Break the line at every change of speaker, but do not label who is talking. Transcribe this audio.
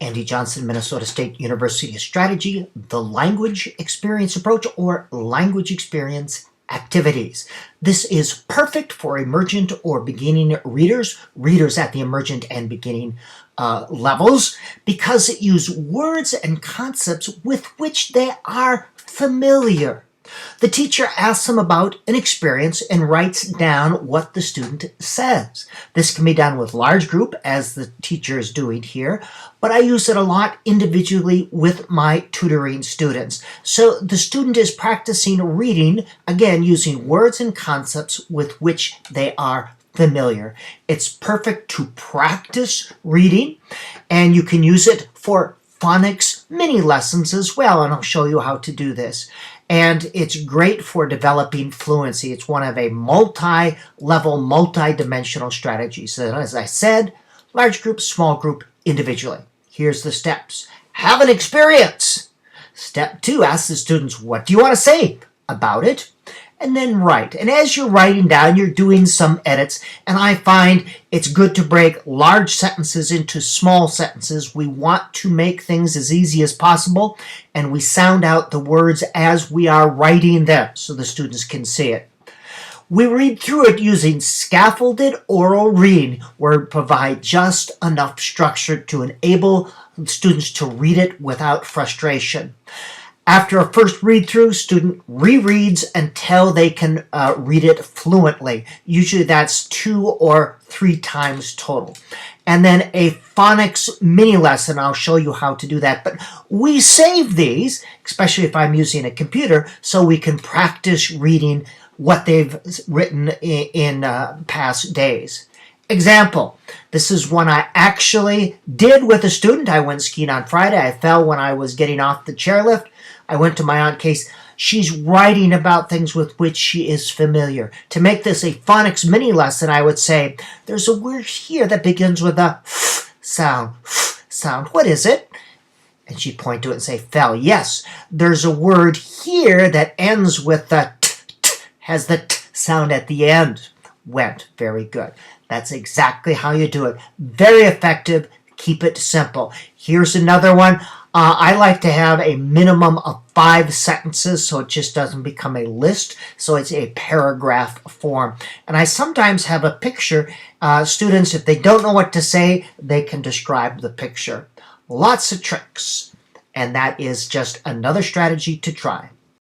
Andy Johnson, Minnesota State University Strategy, the Language Experience Approach, or Language Experience Activities. This is perfect for emergent or beginning readers at the emergent and beginning levels, because it uses words and concepts with which they are familiar. The teacher asks them about an experience and writes down what the student says. This can be done with large group, as the teacher is doing here, but I use it a lot individually with my tutoring students. So the student is practicing reading, again, using words and concepts with which they are familiar. It's perfect to practice reading, and you can use it for phonics mini lessons as well, and I'll show you how to do this. And it's great for developing fluency. It's one of a multi-level, multi-dimensional strategies. So as I said, large group, small group, individually. Here's the steps. Have an experience. Step 2, ask the students, what do you want to say about it? And then write. And as you're writing down, you're doing some edits, and I find it's good to break large sentences into small sentences. We want to make things as easy as possible, and we sound out the words as we are writing them so the students can see it. We read through it using scaffolded oral reading, where we provide just enough structure to enable students to read it without frustration. After a first read-through, student rereads until they can read it fluently. Usually that's 2 or 3 times total. And then a phonics mini lesson, I'll show you how to do that. But we save these, especially if I'm using a computer, so we can practice reading what they've written in past days. Example, this is one I actually did with a student. I went skiing on Friday. I fell when I was getting off the chairlift. I went to my Aunt Case. She's writing about things with which she is familiar. To make this a phonics mini lesson, I would say, there's a word here that begins with a f sound. What is it? And she'd point to it and say, fell. Yes, there's a word here that ends with the has the t sound at the end. Went. Very good. That's exactly how you do it. Very effective. Keep it simple. Here's another one. I like to have a minimum of 5 sentences so it just doesn't become a list. So it's a paragraph form. And I sometimes have a picture. Students, if they don't know what to say, they can describe the picture. Lots of tricks. And that is just another strategy to try.